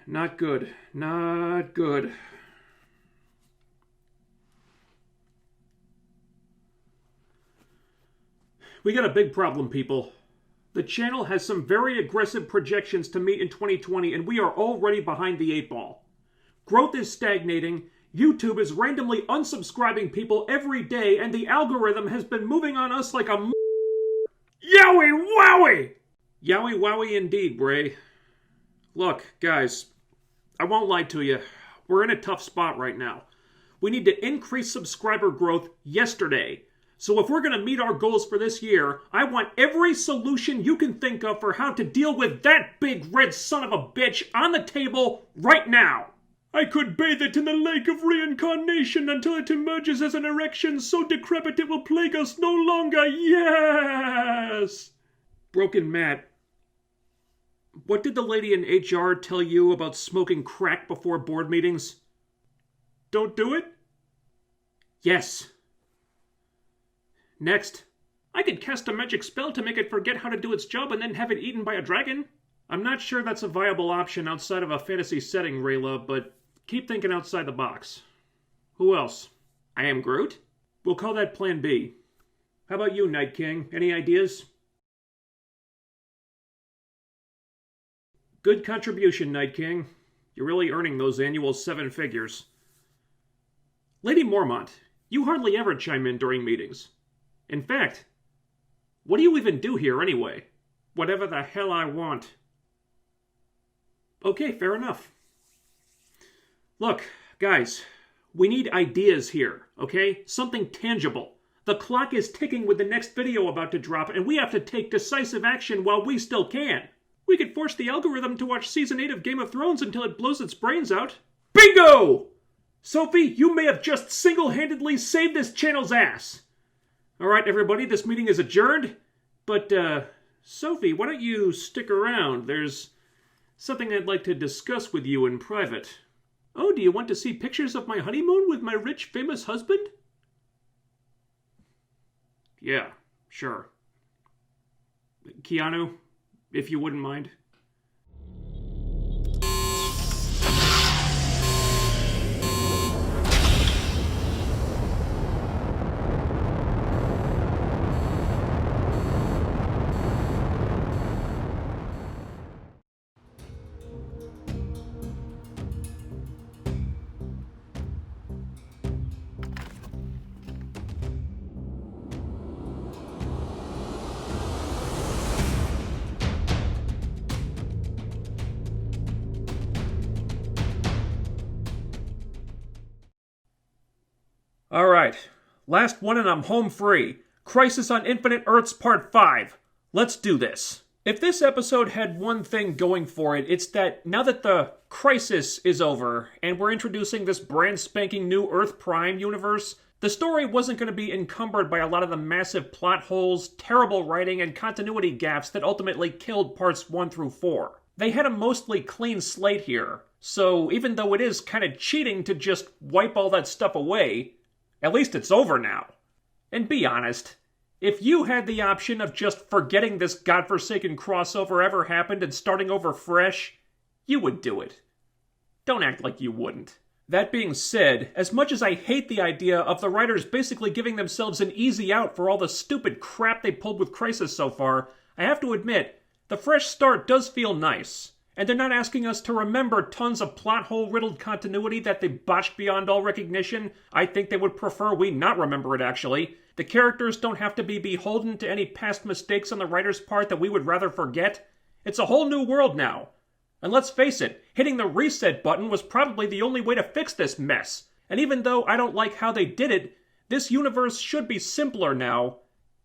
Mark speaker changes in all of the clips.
Speaker 1: Not good. Not good. We got a big problem, people. The channel has some very aggressive projections to meet in 2020, and we are already behind the 8 ball. Growth is stagnating, YouTube is randomly unsubscribing people every day, and the algorithm has been moving on us like a Yowie wowie! Yowie wowie indeed, Bray. Look, guys, I won't lie to you. We're in a tough spot right now. We need to increase subscriber growth yesterday. So if we're going to meet our goals for this year, I want every solution you can think of for how to deal with that big red son of a bitch on the table right now. I could bathe it in the lake of reincarnation until it emerges as an erection so decrepit it will plague us no longer. Yes! Broken Matt, what did the lady in HR tell you about smoking crack before board meetings? Don't do it? Yes. Next. I could cast a magic spell to make it forget how to do its job and then have it eaten by a dragon. I'm not sure that's a viable option outside of a fantasy setting, Rayla, but keep thinking outside the box. Who else? I am Groot? We'll call that Plan B. How about you, Night King? Any ideas? Good contribution, Night King. You're really earning those annual 7 figures. Lady Mormont, you hardly ever chime in during meetings. In fact, what do you even do here anyway? Whatever the hell I want. Okay, fair enough. Look, guys, we need ideas here, okay? Something tangible. The clock is ticking with the next video about to drop, and we have to take decisive action while we still can. We could force the algorithm to watch Season 8 of Game of Thrones until it blows its brains out. Bingo! Sophie, you may have just single-handedly saved this channel's ass. Alright, everybody, this meeting is adjourned. But, Sophie, why don't you stick around? There's something I'd like to discuss with you in private. Oh, do you want to see pictures of my honeymoon with my rich, famous husband? Yeah, sure. Keanu, if you wouldn't mind. Alright, last one and I'm home free. Crisis on Infinite Earths Part 5. Let's do this. If this episode had one thing going for it, it's that now that the crisis is over and we're introducing this brand spanking new Earth Prime universe, the story wasn't going to be encumbered by a lot of the massive plot holes, terrible writing, and continuity gaps that ultimately killed parts 1 through 4. They had a mostly clean slate here, so even though it is kind of cheating to just wipe all that stuff away, at least it's over now. And be honest, if you had the option of just forgetting this godforsaken crossover ever happened and starting over fresh, you would do it. Don't act like you wouldn't. That being said, as much as I hate the idea of the writers basically giving themselves an easy out for all the stupid crap they pulled with Crisis so far, I have to admit, the fresh start does feel nice. And they're not asking us to remember tons of plot hole-riddled continuity that they botched beyond all recognition. I think they would prefer we not remember it, actually. The characters don't have to be beholden to any past mistakes on the writer's part that we would rather forget. It's a whole new world now. And let's face it, hitting the reset button was probably the only way to fix this mess. And even though I don't like how they did it, this universe should be simpler now.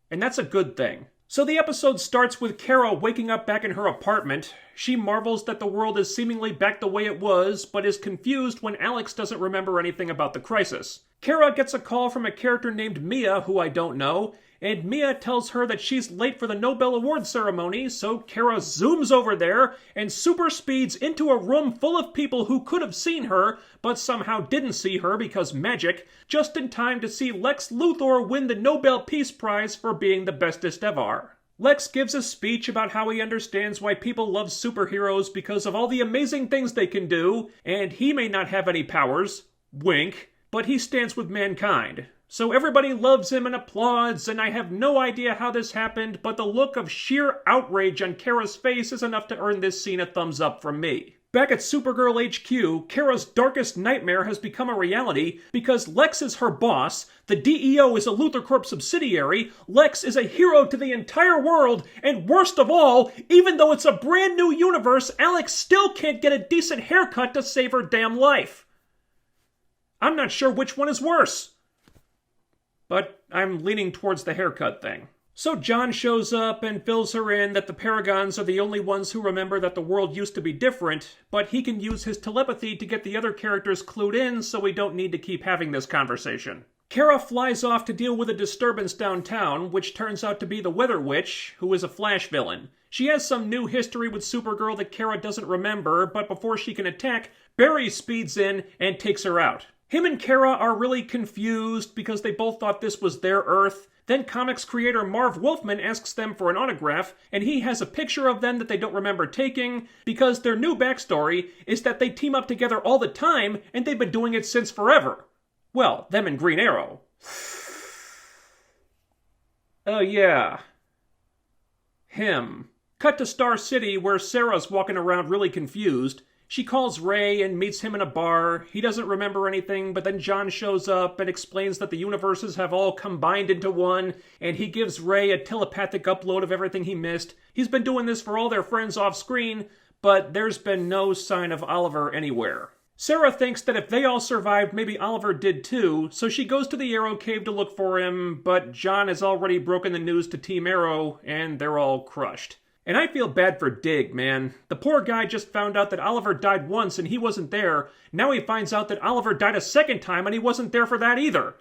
Speaker 1: And that's a good thing. So the episode starts with Kara waking up back in her apartment. She marvels that the world is seemingly back the way it was, but is confused when Alex doesn't remember anything about the crisis. Kara gets a call from a character named Mia, who I don't know, and Mia tells her that she's late for the Nobel Award ceremony, so Kara zooms over there and super speeds into a room full of people who could have seen her, but somehow didn't see her because magic, just in time to see Lex Luthor win the Nobel Peace Prize for being the bestest ever. Lex gives a speech about how he understands why people love superheroes because of all the amazing things they can do, and he may not have any powers, wink, but he stands with mankind. So everybody loves him and applauds, and I have no idea how this happened, but the look of sheer outrage on Kara's face is enough to earn this scene a thumbs up from me. Back at Supergirl HQ, Kara's darkest nightmare has become a reality because Lex is her boss, the DEO is a Luthor Corp subsidiary, Lex is a hero to the entire world, and worst of all, even though it's a brand new universe, Alex still can't get a decent haircut to save her damn life. I'm not sure which one is worse, but I'm leaning towards the haircut thing. So John shows up and fills her in that the Paragons are the only ones who remember that the world used to be different, but he can use his telepathy to get the other characters clued in so we don't need to keep having this conversation. Kara flies off to deal with a disturbance downtown, which turns out to be the Weather Witch, who is a Flash villain. She has some new history with Supergirl that Kara doesn't remember, but before she can attack, Barry speeds in and takes her out. Him and Kara are really confused because they both thought this was their Earth. Then comics creator Marv Wolfman asks them for an autograph, and he has a picture of them that they don't remember taking, because their new backstory is that they team up together all the time, and they've been doing it since forever. Well, them and Green Arrow. Oh yeah. Him. Cut to Star City, where Sarah's walking around really confused. She calls Ray and meets him in a bar. He doesn't remember anything, but then John shows up and explains that the universes have all combined into one, and he gives Ray a telepathic upload of everything he missed. He's been doing this for all their friends off screen, but there's been no sign of Oliver anywhere. Sarah thinks that if they all survived, maybe Oliver did too, so she goes to the Arrow Cave to look for him, but John has already broken the news to Team Arrow, and they're all crushed. And I feel bad for Dig, man. The poor guy just found out that Oliver died once and he wasn't there. Now he finds out that Oliver died a second time and he wasn't there for that either.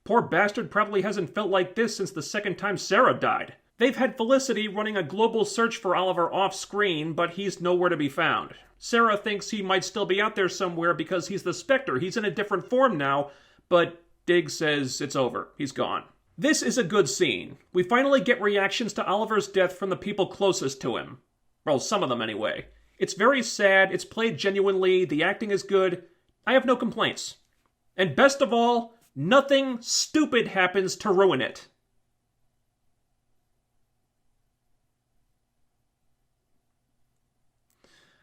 Speaker 1: Poor bastard probably hasn't felt like this since the second time Sarah died. They've had Felicity running a global search for Oliver off-screen, but he's nowhere to be found. Sarah thinks he might still be out there somewhere because he's the Spectre. He's in a different form now, but Dig says it's over. He's gone. This is a good scene. We finally get reactions to Oliver's death from the people closest to him. Well, some of them anyway. It's very sad, it's played genuinely, the acting is good. I have no complaints. And best of all, nothing stupid happens to ruin it.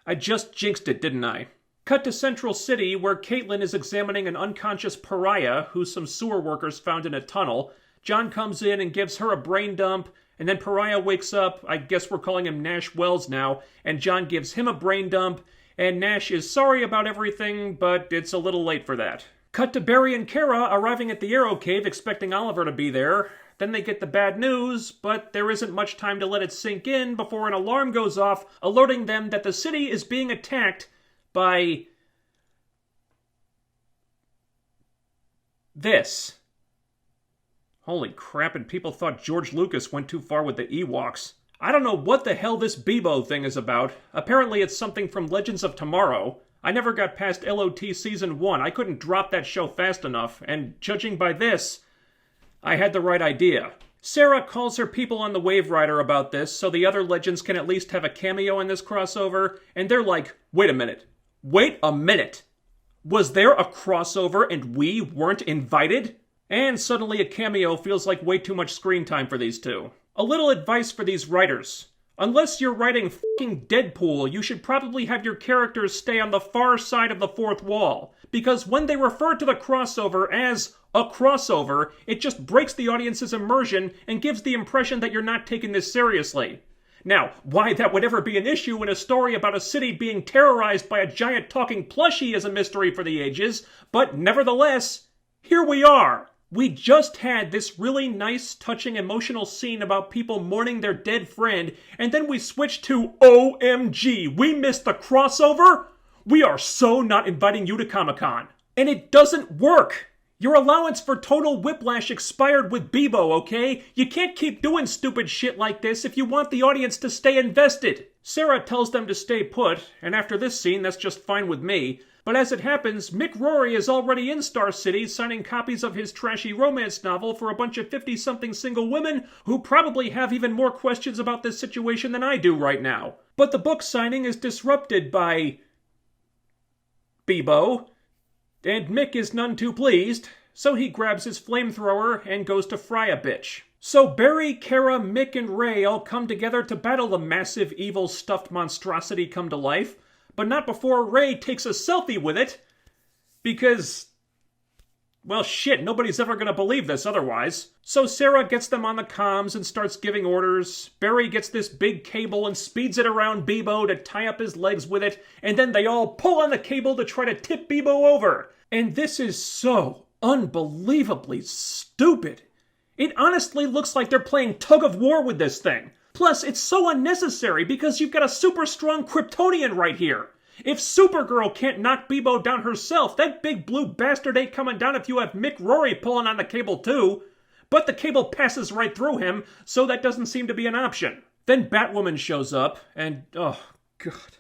Speaker 1: I just jinxed it, didn't I? Cut to Central City, where Caitlin is examining an unconscious pariah who some sewer workers found in a tunnel. John comes in and gives her a brain dump, and then Pariah wakes up, I guess we're calling him Nash Wells now, and John gives him a brain dump, and Nash is sorry about everything, but it's a little late for that. Cut to Barry and Kara arriving at the Arrow Cave expecting Oliver to be there. Then they get the bad news, but there isn't much time to let it sink in before an alarm goes off, alerting them that the city is being attacked by this. Holy crap, and people thought George Lucas went too far with the Ewoks. I don't know what the hell this Bebo thing is about. Apparently it's something from Legends of Tomorrow. I never got past LOT Season 1. I couldn't drop that show fast enough, and judging by this, I had the right idea. Sarah calls her people on the Wave Rider about this, so the other Legends can at least have a cameo in this crossover, and they're like, wait a minute. Wait a minute! Was there a crossover and we weren't invited? And suddenly a cameo feels like way too much screen time for these two. A little advice for these writers. Unless you're writing f***ing Deadpool, you should probably have your characters stay on the far side of the fourth wall. Because when they refer to the crossover as a crossover, it just breaks the audience's immersion and gives the impression that you're not taking this seriously. Now, why that would ever be an issue in a story about a city being terrorized by a giant talking plushie is a mystery for the ages, but nevertheless, here we are. We just had this really nice, touching, emotional scene about people mourning their dead friend, and then we switched to OMG, we missed the crossover? We are so not inviting you to Comic-Con. And it doesn't work! Your allowance for total whiplash expired with Bebo, okay? You can't keep doing stupid shit like this if you want the audience to stay invested. Sarah tells them to stay put, and after this scene, that's just fine with me. But as it happens, Mick Rory is already in Star City signing copies of his trashy romance novel for a bunch of 50-something single women who probably have even more questions about this situation than I do right now. But the book signing is disrupted by Bebo, and Mick is none too pleased, so he grabs his flamethrower and goes to fry a bitch. So Barry, Kara, Mick, and Ray all come together to battle the massive evil stuffed monstrosity come to life, but not before Ray takes a selfie with it, because, well shit, nobody's ever gonna believe this otherwise. So Sarah gets them on the comms and starts giving orders. Barry gets this big cable and speeds it around Bebo to tie up his legs with it, and then they all pull on the cable to try to tip Bebo over. And this is so unbelievably stupid. It honestly looks like they're playing tug of war with this thing. Plus, it's so unnecessary because you've got a super strong Kryptonian right here. If Supergirl can't knock Bebo down herself, that big blue bastard ain't coming down if you have Mick Rory pulling on the cable too. But the cable passes right through him, so that doesn't seem to be an option. Then Batwoman shows up, and oh god.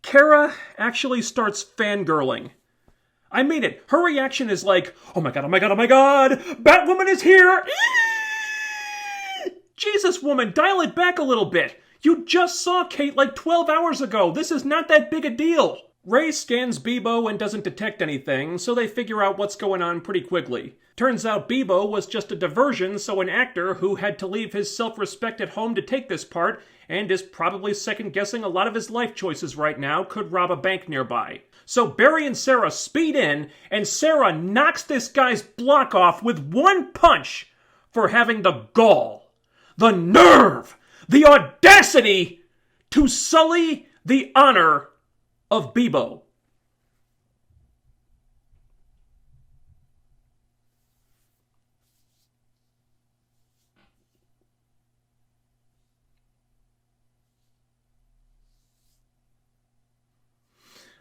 Speaker 1: Kara actually starts fangirling. I mean it. Her reaction is like, oh my god, oh my god, oh my god! Batwoman is here! Jesus, woman, dial it back a little bit. You just saw Kate like 12 hours ago. This is not that big a deal. Ray scans Bebo and doesn't detect anything, so they figure out what's going on pretty quickly. Turns out Bebo was just a diversion, so an actor who had to leave his self-respect at home to take this part, and is probably second-guessing a lot of his life choices right now, could rob a bank nearby. So Barry and Sarah speed in, and Sarah knocks this guy's block off with one punch for having the gall, the nerve, the audacity to sully the honor of Bebo.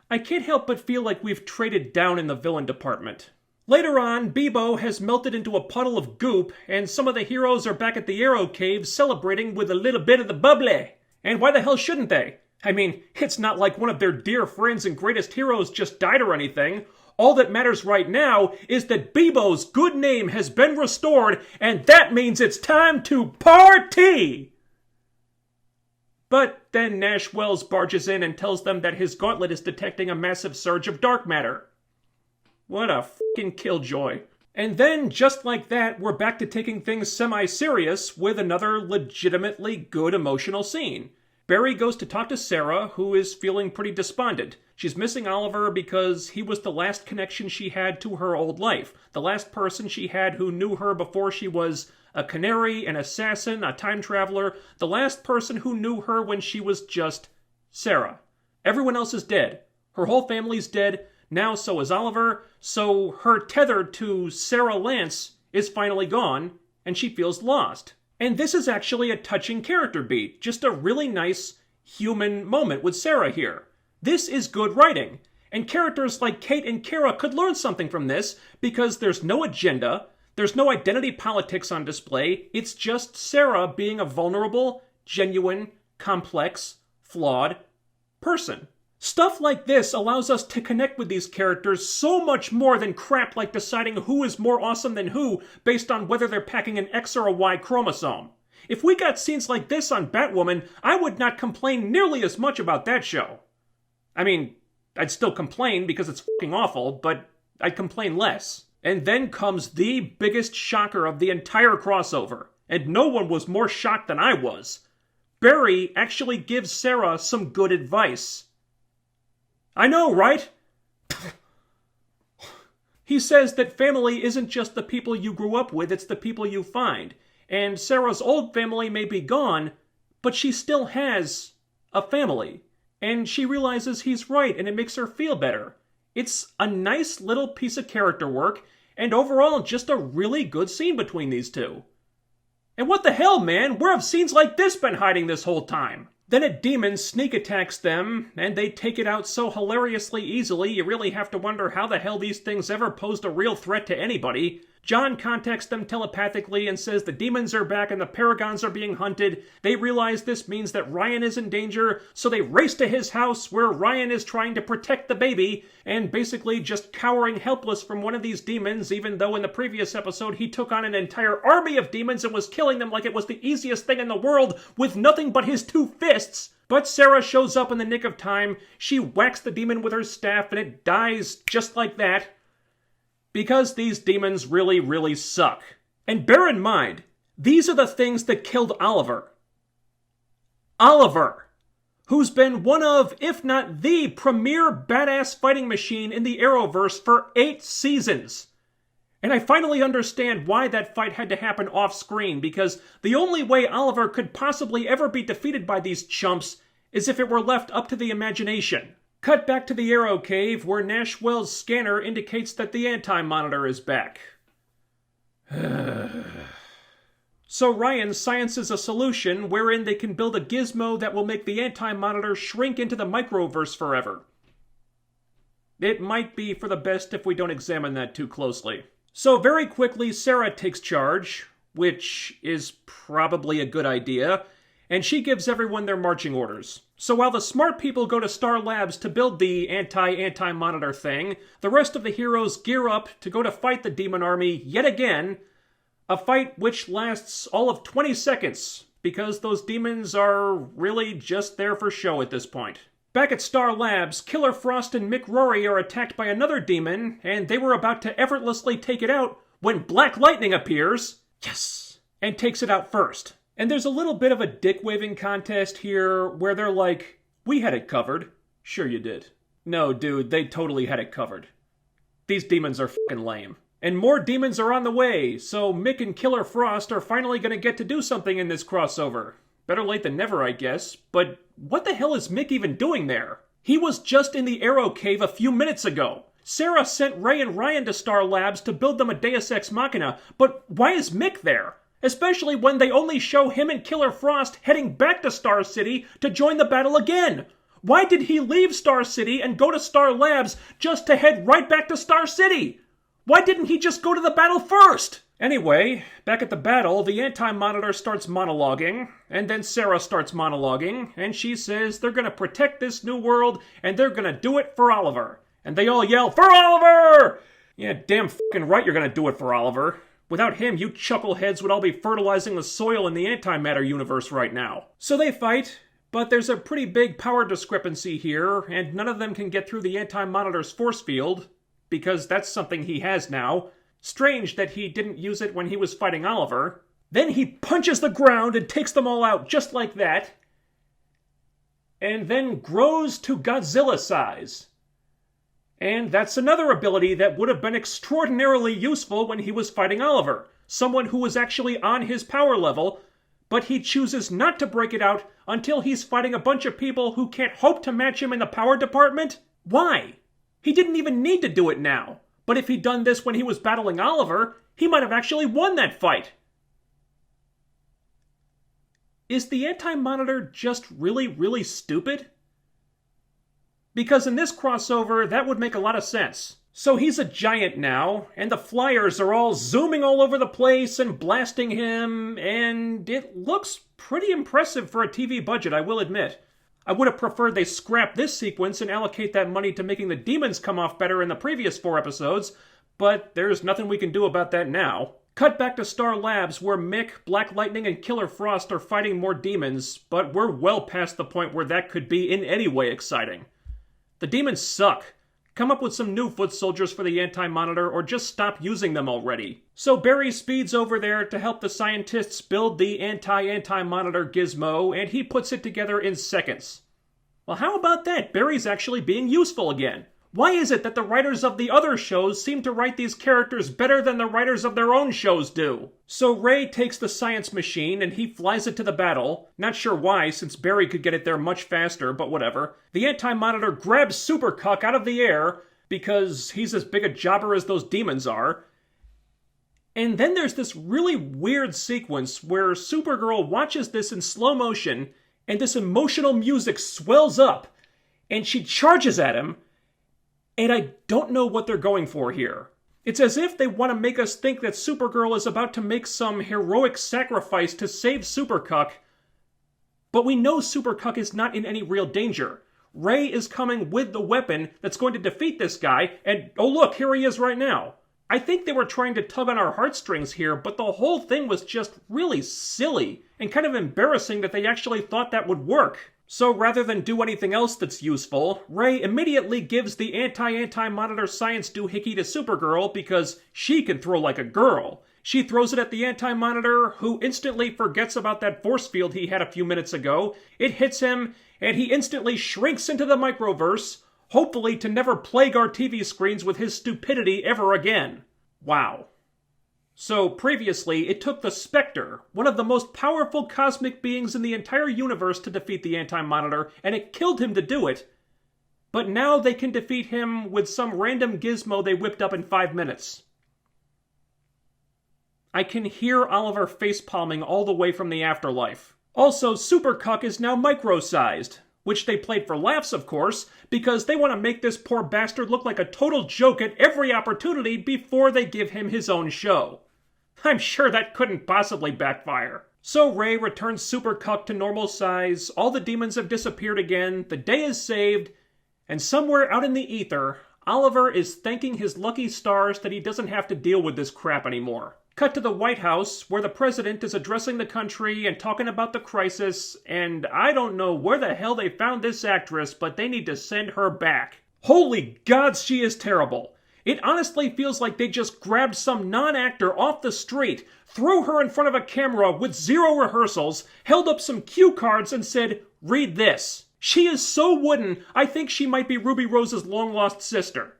Speaker 1: I can't help but feel like we've traded down in the villain department. Later on, Bebo has melted into a puddle of goop, and some of the heroes are back at the Arrow Cave celebrating with a little bit of the bubbly. And why the hell shouldn't they? I mean, it's not like one of their dear friends and greatest heroes just died or anything. All that matters right now is that Bebo's good name has been restored, and that means it's time to party! But then Nash Wells barges in and tells them that his gauntlet is detecting a massive surge of dark matter. What a fucking killjoy. And then, just like that, we're back to taking things semi-serious with another legitimately good emotional scene. Barry goes to talk to Sarah, who is feeling pretty despondent. She's missing Oliver because he was the last connection she had to her old life. The last person she had who knew her before she was a canary, an assassin, a time traveler. The last person who knew her when she was just Sarah. Everyone else is dead. Her whole family's dead. Now so is Oliver, so her tether to Sarah Lance is finally gone, and she feels lost. And this is actually a touching character beat, just a really nice human moment with Sarah here. This is good writing, and characters like Kate and Kara could learn something from this, because there's no agenda, there's no identity politics on display, it's just Sarah being a vulnerable, genuine, complex, flawed person. Stuff like this allows us to connect with these characters so much more than crap like deciding who is more awesome than who based on whether they're packing an X or a Y chromosome. If we got scenes like this on Batwoman, I would not complain nearly as much about that show. I mean, I'd still complain because it's fucking awful, but I'd complain less. And then comes the biggest shocker of the entire crossover, and no one was more shocked than I was. Barry actually gives Sarah some good advice. I know, right? He says that family isn't just the people you grew up with, it's the people you find. And Sarah's old family may be gone, but she still has a family. And she realizes he's right, and it makes her feel better. It's a nice little piece of character work, and overall just a really good scene between these two. And what the hell, man? Where have scenes like this been hiding this whole time? Then a demon sneak attacks them, and they take it out so hilariously easily you really have to wonder how the hell these things ever posed a real threat to anybody. John contacts them telepathically and says the demons are back and the Paragons are being hunted. They realize this means that Ryan is in danger, so they race to his house where Ryan is trying to protect the baby and basically just cowering helpless from one of these demons, even though in the previous episode he took on an entire army of demons and was killing them like it was the easiest thing in the world with nothing but his 2 fists. But Sarah shows up in the nick of time. She whacks the demon with her staff and it dies just like that. Because these demons really, really suck. And bear in mind, these are the things that killed Oliver. Oliver, who's been one of, if not the premier badass fighting machine in the Arrowverse for 8 seasons. And I finally understand why that fight had to happen off-screen, because the only way Oliver could possibly ever be defeated by these chumps is if it were left up to the imagination. Cut back to the Arrow Cave, where Nashwell's scanner indicates that the Anti-Monitor is back. So Ryan sciences a solution wherein they can build a gizmo that will make the Anti-Monitor shrink into the microverse forever. It might be for the best if we don't examine that too closely. So very quickly, Sarah takes charge, which is probably a good idea, and she gives everyone their marching orders. So while the smart people go to Star Labs to build the Anti-Monitor thing, the rest of the heroes gear up to go to fight the demon army yet again, a fight which lasts all of 20 seconds, because those demons are really just there for show at this point. Back at Star Labs, Killer Frost and Mick Rory are attacked by another demon, and they were about to effortlessly take it out when Black Lightning appears, yes, and takes it out first. And there's a little bit of a dick-waving contest here where they're like, we had it covered. Sure you did. No, dude, they totally had it covered. These demons are fucking lame. And more demons are on the way, so Mick and Killer Frost are finally gonna get to do something in this crossover. Better late than never, I guess. But what the hell is Mick even doing there? He was just in the Arrow Cave a few minutes ago. Sarah sent Ray and Ryan to Star Labs to build them a Deus Ex Machina, but why is Mick there? Especially when they only show him and Killer Frost heading back to Star City to join the battle again. Why did he leave Star City and go to Star Labs just to head right back to Star City? Why didn't he just go to the battle first? Anyway, back at the battle, the Anti-Monitor starts monologuing, and then Sarah starts monologuing, and she says they're gonna protect this new world, and they're gonna do it for Oliver. And they all yell, "For Oliver!" Yeah, damn fucking right you're gonna do it for Oliver. Without him, you chuckleheads would all be fertilizing the soil in the antimatter universe right now. So they fight, but there's a pretty big power discrepancy here, and none of them can get through the Anti-Monitor's force field, because that's something he has now. Strange that he didn't use it when he was fighting Oliver. Then he punches the ground and takes them all out just like that, and then grows to Godzilla size. And that's another ability that would have been extraordinarily useful when he was fighting Oliver. Someone who was actually on his power level, but he chooses not to break it out until he's fighting a bunch of people who can't hope to match him in the power department? Why? He didn't even need to do it now. But if he'd done this when he was battling Oliver, he might have actually won that fight. Is the Anti-Monitor just really, really stupid? Because in this crossover, that would make a lot of sense. So he's a giant now, and the flyers are all zooming all over the place and blasting him, and it looks pretty impressive for a TV budget, I will admit. I would have preferred they scrap this sequence and allocate that money to making the demons come off better in the previous 4 episodes, but there's nothing we can do about that now. Cut back to Star Labs, where Mick, Black Lightning, and Killer Frost are fighting more demons, but we're well past the point where that could be in any way exciting. The demons suck. Come up with some new foot soldiers for the Anti-Monitor, or just stop using them already. So Barry speeds over there to help the scientists build the Anti-Monitor gizmo, and he puts it together in seconds. Well, how about that? Barry's actually being useful again. Why is it that the writers of the other shows seem to write these characters better than the writers of their own shows do? So Ray takes the science machine and he flies it to the battle. Not sure why, since Barry could get it there much faster, but whatever. The Anti-Monitor grabs Supercuck out of the air, because he's as big a jobber as those demons are. And then there's this really weird sequence where Supergirl watches this in slow motion, and this emotional music swells up, and she charges at him, and I don't know what they're going for here. It's as if they want to make us think that Supergirl is about to make some heroic sacrifice to save Supercuck, but we know Supercuck is not in any real danger. Ray is coming with the weapon that's going to defeat this guy, and oh look, here he is right now. I think they were trying to tug on our heartstrings here, but the whole thing was just really silly, and kind of embarrassing that they actually thought that would work. So rather than do anything else that's useful, Ray immediately gives the anti-monitor science doohickey to Supergirl because she can throw like a girl. She throws it at the anti-monitor, who instantly forgets about that force field he had a few minutes ago. It hits him, and he instantly shrinks into the microverse, hopefully to never plague our TV screens with his stupidity ever again. Wow. So previously, it took the Spectre, one of the most powerful cosmic beings in the entire universe, to defeat the Anti-Monitor, and it killed him to do it. But now they can defeat him with some random gizmo they whipped up in 5 minutes. I can hear Oliver facepalming all the way from the afterlife. Also, Supercuck is now micro-sized, which they played for laughs, of course, because they want to make this poor bastard look like a total joke at every opportunity before they give him his own show. I'm sure that couldn't possibly backfire. So Ray returns Supercuck to normal size, all the demons have disappeared again, the day is saved, and somewhere out in the ether, Oliver is thanking his lucky stars that he doesn't have to deal with this crap anymore. Cut to the White House, where the president is addressing the country and talking about the crisis, and I don't know where the hell they found this actress, but they need to send her back. Holy gods, she is terrible. It honestly feels like they just grabbed some non-actor off the street, threw her in front of a camera with zero rehearsals, held up some cue cards and said, "Read this." She is so wooden, I think she might be Ruby Rose's long-lost sister.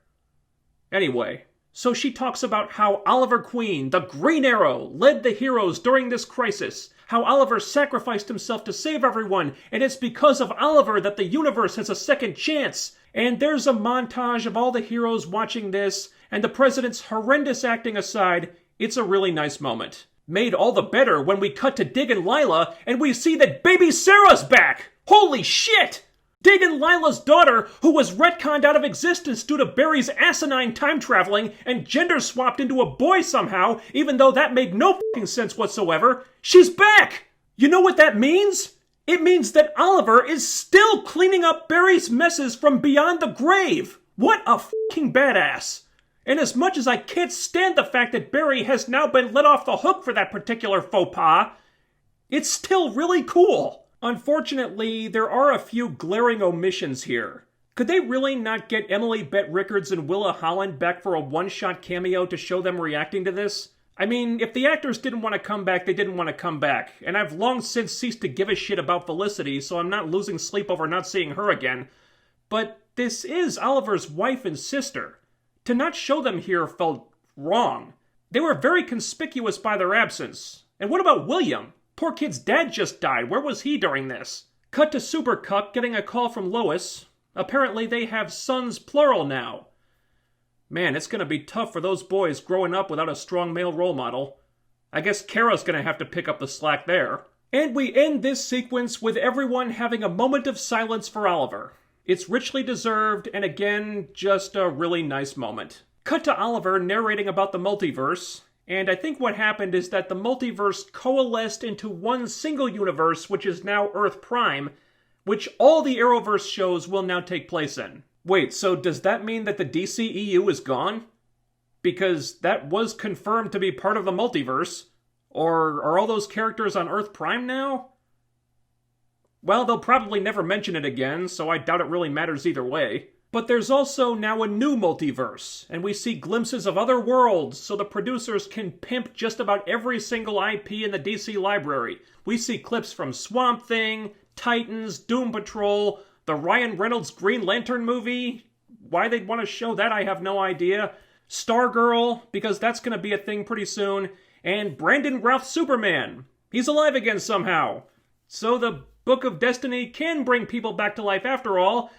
Speaker 1: Anyway, so she talks about how Oliver Queen, the Green Arrow, led the heroes during this crisis, how Oliver sacrificed himself to save everyone, and it's because of Oliver that the universe has a second chance. And there's a montage of all the heroes watching this, and the president's horrendous acting aside, it's a really nice moment. Made all the better when we cut to Dig and Lila, and we see that baby Sarah's back! Holy shit! Dig and Lila's daughter, who was retconned out of existence due to Barry's asinine time traveling and gender swapped into a boy somehow, even though that made no fucking sense whatsoever, she's back! You know what that means? It means that Oliver is still cleaning up Barry's messes from beyond the grave! What a fucking badass! And as much as I can't stand the fact that Barry has now been let off the hook for that particular faux pas, it's still really cool. Unfortunately, there are a few glaring omissions here. Could they really not get Emily Bett Rickards and Willa Holland back for a one-shot cameo to show them reacting to this? I mean, if the actors didn't want to come back, they didn't want to come back. And I've long since ceased to give a shit about Felicity, so I'm not losing sleep over not seeing her again. But this is Oliver's wife and sister. To not show them here felt wrong. They were very conspicuous by their absence. And what about William? Poor kid's dad just died. Where was he during this? Cut to Supercuck getting a call from Lois. Apparently they have sons plural now. Man, it's going to be tough for those boys growing up without a strong male role model. I guess Kara's going to have to pick up the slack there. And we end this sequence with everyone having a moment of silence for Oliver. It's richly deserved, and again, just a really nice moment. Cut to Oliver narrating about the multiverse. And I think what happened is that the multiverse coalesced into one single universe, which is now Earth Prime, which all the Arrowverse shows will now take place in. Wait, so does that mean that the DCEU is gone? Because that was confirmed to be part of the multiverse. Or are all those characters on Earth Prime now? Well, they'll probably never mention it again, so I doubt it really matters either way. But there's also now a new multiverse, and we see glimpses of other worlds, so the producers can pimp just about every single IP in the DC library. We see clips from Swamp Thing, Titans, Doom Patrol, the Ryan Reynolds Green Lantern movie. Why they'd want to show that, I have no idea. Stargirl, because that's going to be a thing pretty soon. And Brandon Routh Superman. He's alive again somehow. So the Book of Destiny can bring people back to life after all,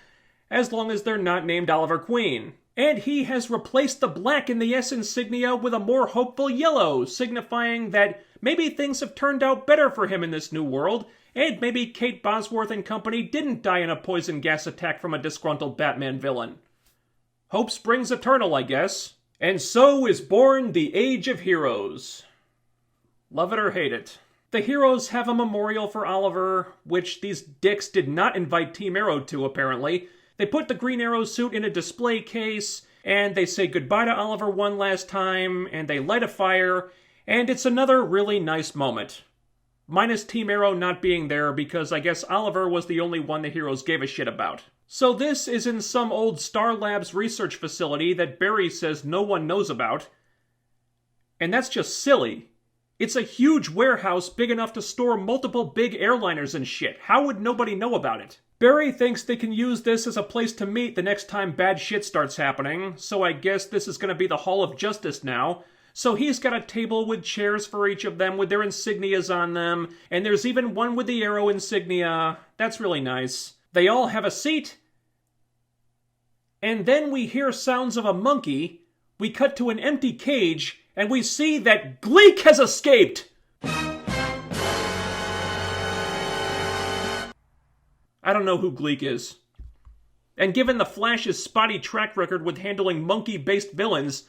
Speaker 1: as long as they're not named Oliver Queen. And he has replaced the black in the S insignia with a more hopeful yellow, signifying that maybe things have turned out better for him in this new world, and maybe Kate Bosworth and company didn't die in a poison gas attack from a disgruntled Batman villain. Hope springs eternal, I guess. And so is born the Age of Heroes. Love it or hate it. The heroes have a memorial for Oliver, which these dicks did not invite Team Arrow to, apparently. They put the Green Arrow suit in a display case, and they say goodbye to Oliver one last time, and they light a fire, and it's another really nice moment. Minus Team Arrow not being there, because I guess Oliver was the only one the heroes gave a shit about. So this is in some old Star Labs research facility that Barry says no one knows about. And that's just silly. It's a huge warehouse big enough to store multiple big airliners and shit. How would nobody know about it? Barry thinks they can use this as a place to meet the next time bad shit starts happening, so I guess this is going to be the Hall of Justice now. So he's got a table with chairs for each of them with their insignias on them, and there's even one with the Arrow insignia. That's really nice. They all have a seat, and then we hear sounds of a monkey. We cut to an empty cage, and we see that Gleek has escaped! I don't know who Gleek is. And given the Flash's spotty track record with handling monkey-based villains,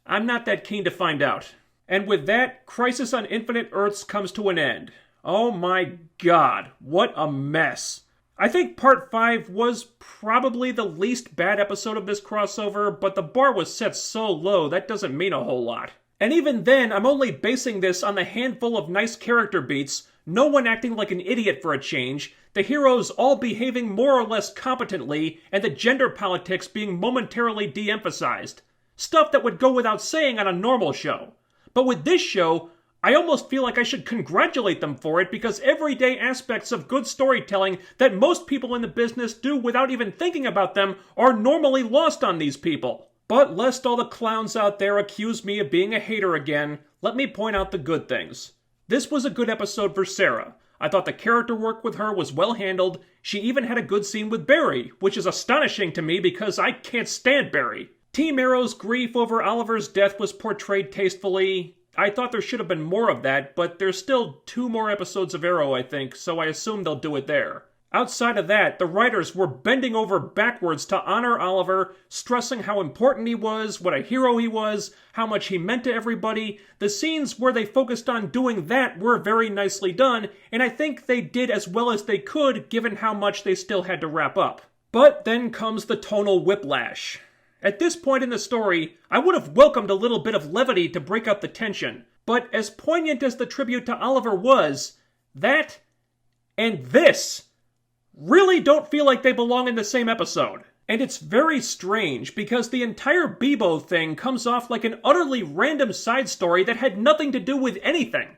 Speaker 1: I'm not that keen to find out. And with that, Crisis on Infinite Earths comes to an end. Oh my god, what a mess. I think Part 5 was probably the least bad episode of this crossover, but the bar was set so low that doesn't mean a whole lot. And even then, I'm only basing this on the handful of nice character beats, no one acting like an idiot for a change, the heroes all behaving more or less competently, and the gender politics being momentarily de-emphasized. Stuff that would go without saying on a normal show. But with this show, I almost feel like I should congratulate them for it because everyday aspects of good storytelling that most people in the business do without even thinking about them are normally lost on these people. But lest all the clowns out there accuse me of being a hater again, let me point out the good things. This was a good episode for Sarah. I thought the character work with her was well handled. She even had a good scene with Barry, which is astonishing to me because I can't stand Barry. Team Arrow's grief over Oliver's death was portrayed tastefully. I thought there should have been more of that, but there's still 2 more episodes of Arrow, I think, so I assume they'll do it there. Outside of that, the writers were bending over backwards to honor Oliver, stressing how important he was, what a hero he was, how much he meant to everybody. The scenes where they focused on doing that were very nicely done, and I think they did as well as they could given how much they still had to wrap up. But then comes the tonal whiplash. At this point in the story, I would have welcomed a little bit of levity to break up the tension, but as poignant as the tribute to Oliver was, that and this really don't feel like they belong in the same episode. And it's very strange because the entire Bebo thing comes off like an utterly random side story that had nothing to do with anything.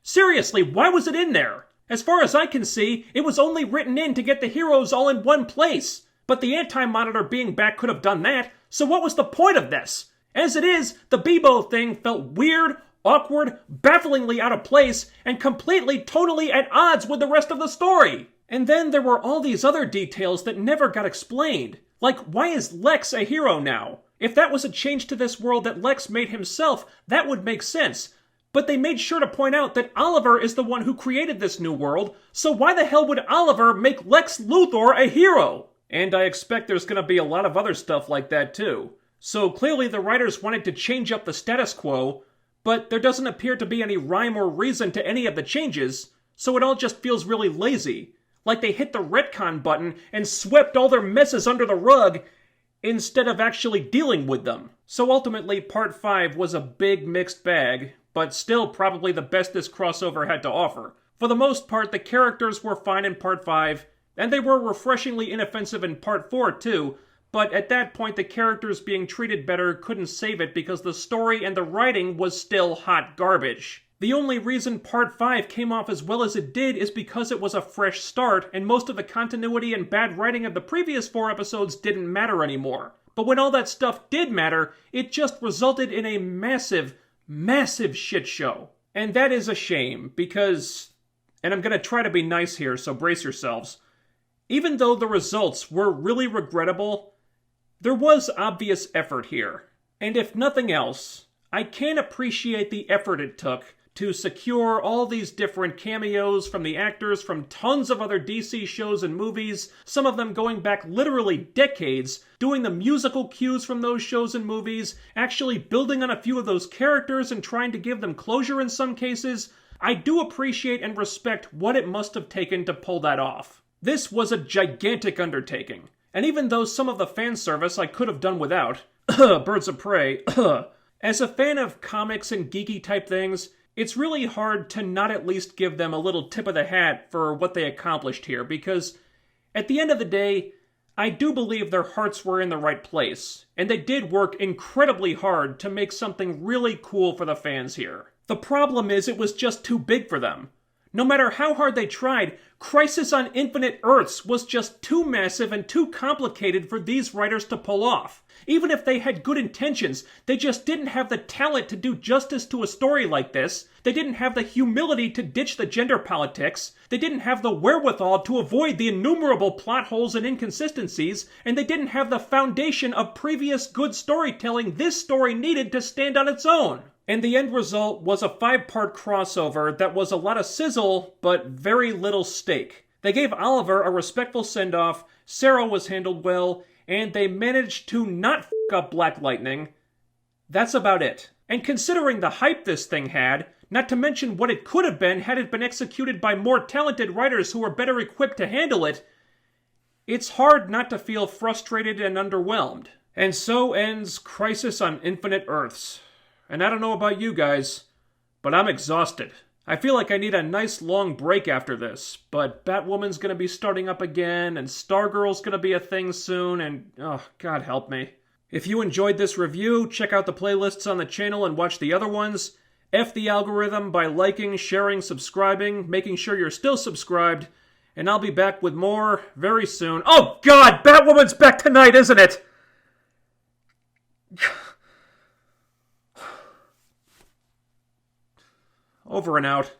Speaker 1: Seriously, why was it in there? As far as I can see, it was only written in to get the heroes all in one place. But the Anti-Monitor being back could have done that, so what was the point of this? As it is, the Bebo thing felt weird, awkward, bafflingly out of place, and completely, totally at odds with the rest of the story. And then there were all these other details that never got explained. Like, why is Lex a hero now? If that was a change to this world that Lex made himself, that would make sense. But they made sure to point out that Oliver is the one who created this new world, so why the hell would Oliver make Lex Luthor a hero? And I expect there's going to be a lot of other stuff like that too. So clearly the writers wanted to change up the status quo, but there doesn't appear to be any rhyme or reason to any of the changes, so it all just feels really lazy. Like they hit the retcon button and swept all their messes under the rug instead of actually dealing with them. So ultimately Part 5 was a big mixed bag, but still probably the best this crossover had to offer. For the most part, the characters were fine in Part 5, and they were refreshingly inoffensive in Part 4 too, but at that point the characters being treated better couldn't save it because the story and the writing was still hot garbage. The only reason Part 5 came off as well as it did is because it was a fresh start, and most of the continuity and bad writing of the previous 4 episodes didn't matter anymore. But when all that stuff did matter, it just resulted in a massive, massive shit show. And that is a shame, because, and I'm gonna try to be nice here, so brace yourselves, even though the results were really regrettable, there was obvious effort here. And if nothing else, I can appreciate the effort it took to secure all these different cameos from the actors from tons of other DC shows and movies, some of them going back literally decades, doing the musical cues from those shows and movies, actually building on a few of those characters and trying to give them closure in some cases. I do appreciate and respect what it must have taken to pull that off. This was a gigantic undertaking. And even though some of the fan service I could have done without, Birds of Prey, as a fan of comics and geeky type things, it's really hard to not at least give them a little tip of the hat for what they accomplished here, because at the end of the day, I do believe their hearts were in the right place, and they did work incredibly hard to make something really cool for the fans here. The problem is it was just too big for them. No matter how hard they tried, Crisis on Infinite Earths was just too massive and too complicated for these writers to pull off. Even if they had good intentions, they just didn't have the talent to do justice to a story like this. They didn't have the humility to ditch the gender politics. They didn't have the wherewithal to avoid the innumerable plot holes and inconsistencies. And they didn't have the foundation of previous good storytelling this story needed to stand on its own. And the end result was a 5-part crossover that was a lot of sizzle, but very little steak. They gave Oliver a respectful send-off, Sarah was handled well, and they managed to not f*** up Black Lightning. That's about it. And considering the hype this thing had, not to mention what it could have been had it been executed by more talented writers who were better equipped to handle it, it's hard not to feel frustrated and underwhelmed. And so ends Crisis on Infinite Earths. And I don't know about you guys, but I'm exhausted. I feel like I need a nice long break after this, but Batwoman's gonna be starting up again, and Stargirl's gonna be a thing soon, and oh, God help me. If you enjoyed this review, check out the playlists on the channel and watch the other ones. F the algorithm by liking, sharing, subscribing, making sure you're still subscribed, and I'll be back with more very soon. Oh God, Batwoman's back tonight, isn't it? Over and out.